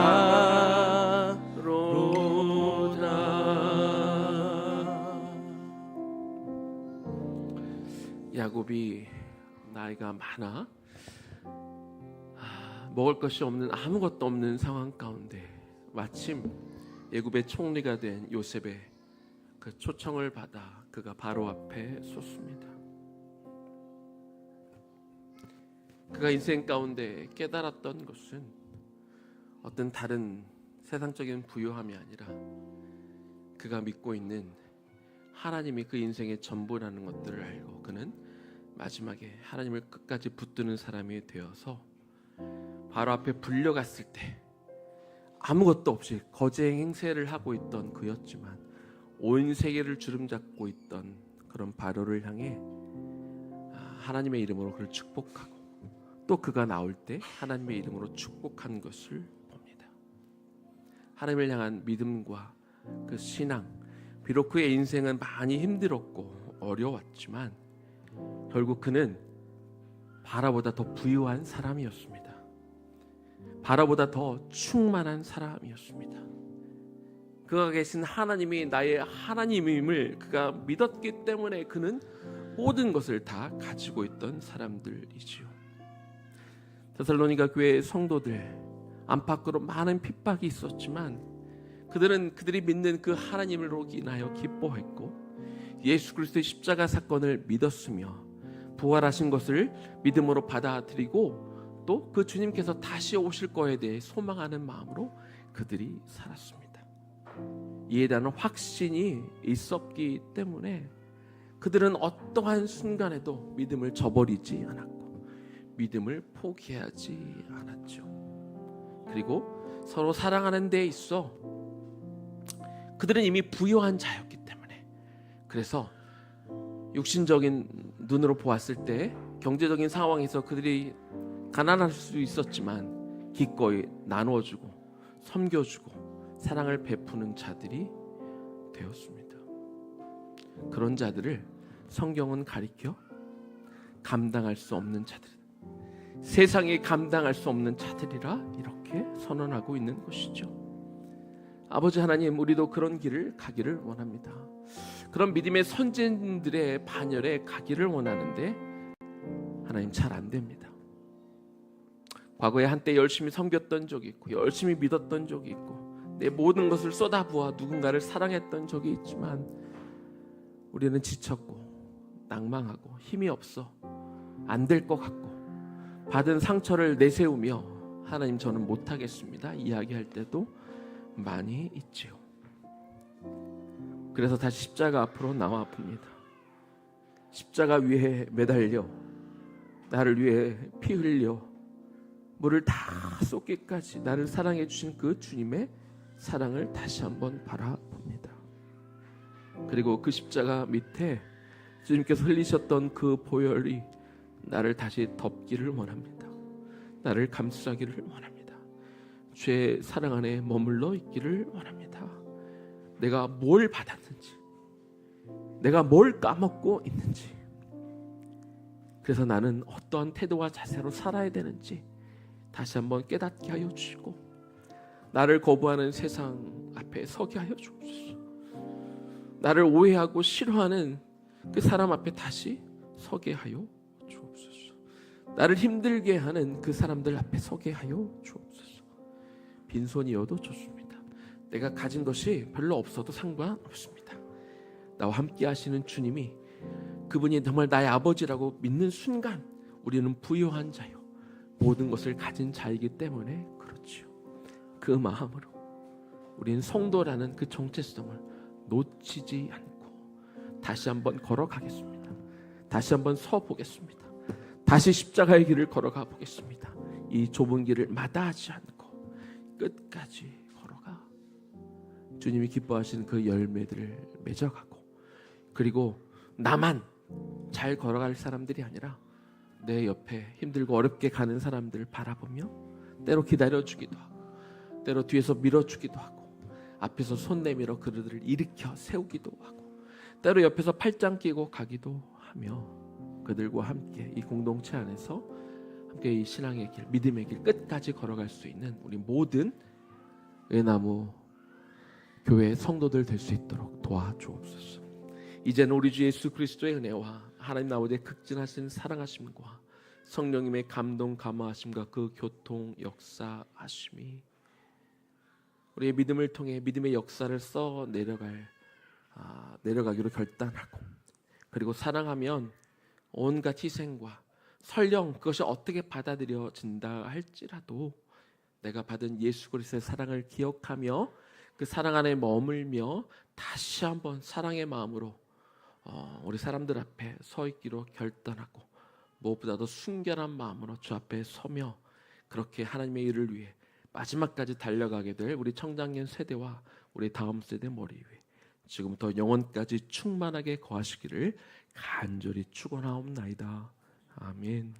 야곱이 나이가 많아 먹을 것이 없는, 아무것도 없는 상황 가운데 마침 애굽의 총리가 된 요셉의 그 초청을 받아 그가 바로 앞에 섰습니다. 그가 인생 가운데 깨달았던 것은 어떤 다른 세상적인 부유함이 아니라 그가 믿고 있는 하나님이 그 인생의 전부라는 것들을 알고 그는 마지막에 하나님을 끝까지 붙드는 사람이 되어서 바로 앞에 불려갔을 때 아무것도 없이 거제 행세를 하고 있던 그였지만 온 세계를 주름잡고 있던 그런 바로를 향해 하나님의 이름으로 그를 축복하고 또 그가 나올 때 하나님의 이름으로 축복한 것을 봅니다. 하나님을 향한 믿음과 그 신앙, 비록 그의 인생은 많이 힘들었고 어려웠지만 결국 그는 바라보다 더 부유한 사람이었습니다. 바라보다 더 충만한 사람이었습니다. 그가 계신 하나님이 나의 하나님임을 그가 믿었기 때문에 그는 모든 것을 다 가지고 있던 사람들이지요. 데살로니가 교회의 성도들 안팎으로 많은 핍박이 있었지만 그들이 믿는 그 하나님으로 인하여 기뻐했고 예수 그리스도의 십자가 사건을 믿었으며 부활하신 것을 믿음으로 받아들이고 또 그 주님께서 다시 오실 거에 대해 소망하는 마음으로 그들이 살았습니다. 이에 대한 확신이 있었기 때문에 그들은 어떠한 순간에도 믿음을 저버리지 않았고 믿음을 포기하지 않았죠. 그리고 서로 사랑하는 데 있어 그들은 이미 부유한 자였기 때문에 그래서 육신적인 눈으로 보았을 때 경제적인 상황에서 그들이 가난할 수 있었지만 기꺼이 나누어주고 섬겨주고 사랑을 베푸는 자들이 되었습니다. 그런 자들을 성경은 가리켜 감당할 수 없는 자들, 세상에 감당할 수 없는 자들이라 이렇게 선언하고 있는 것이죠. 아버지 하나님, 우리도 그런 길을 가기를 원합니다. 그런 믿음의 선진들의 반열에 가기를 원하는데 하나님 잘 안 됩니다. 과거에 한때 열심히 섬겼던 적이 있고 열심히 믿었던 적이 있고 내 모든 것을 쏟아부어 누군가를 사랑했던 적이 있지만 우리는 지쳤고 낭망하고 힘이 없어 안 될 것 같고 받은 상처를 내세우며 하나님 저는 못하겠습니다 이야기할 때도 많이 있지요. 그래서 다시 십자가 앞으로 나와 봅니다. 십자가 위에 매달려 나를 위해 피 흘려 물을 다 쏟기까지 나를 사랑해 주신 그 주님의 사랑을 다시 한번 바라봅니다. 그리고 그 십자가 밑에 주님께서 흘리셨던 그 보혈이 나를 다시 덮기를 원합니다. 나를 감싸기를 원합니다. 주의 사랑 안에 머물러 있기를 원합니다. 내가 뭘 받았는지, 내가 뭘 까먹고 있는지, 그래서 나는 어떠한 태도와 자세로 살아야 되는지 다시 한번 깨닫게 하여 주시고 나를 거부하는 세상 앞에 서게 하여 주옵소서. 나를 오해하고 싫어하는 그 사람 앞에 다시 서게 하여 주옵소서. 나를 힘들게 하는 그 사람들 앞에 서게 하여 주옵소서. 빈손이어도 좋습니다. 내가 가진 것이 별로 없어도 상관없습니다. 나와 함께 하시는 주님이 그분이 정말 나의 아버지라고 믿는 순간 우리는 부유한 자요 모든 것을 가진 자이기 때문에 그렇지요. 그 마음으로 우리는 성도라는 그 정체성을 놓치지 않고 다시 한번 걸어가겠습니다. 다시 한번 서 보겠습니다. 다시 십자가의 길을 걸어가 보겠습니다. 이 좁은 길을 마다하지 않고 끝까지 걸어가 주님이 기뻐하시는 그 열매들을 맺어가고, 그리고 나만 잘 걸어갈 사람들이 아니라 내 옆에 힘들고 어렵게 가는 사람들을 바라보며 때로 기다려주기도 하고, 때로 뒤에서 밀어주기도 하고, 앞에서 손 내밀어 그들을 일으켜 세우기도 하고, 때로 옆에서 팔짱 끼고 가기도 하며, 그들과 함께 이 공동체 안에서 함께 이 신앙의 길, 믿음의 길 끝까지 걸어갈 수 있는 우리 모든 은나무 교회 성도들 될 수 있도록 도와주옵소서. 이제는 우리 주 예수 그리스도의 은혜와 하나님 아버지의 극진하신 사랑하심과 성령님의 감동 감화하심과 그 교통 역사하심이 우리의 믿음을 통해 믿음의 역사를 써 내려가기로 결단하고, 그리고 사랑하면 온갖 희생과 설령 그것이 어떻게 받아들여진다 할지라도 내가 받은 예수 그리스도의 사랑을 기억하며 그 사랑 안에 머물며 다시 한번 사랑의 마음으로 우리 사람들 앞에 서 있기로 결단하고, 무엇보다도 순결한 마음으로 주 앞에 서며 그렇게 하나님의 일을 위해 마지막까지 달려가게 될 우리 청장년 세대와 우리 다음 세대 머리 위에 지금부터 영원까지 충만하게 거하시기를 간절히 축원하옵나이다. 아멘.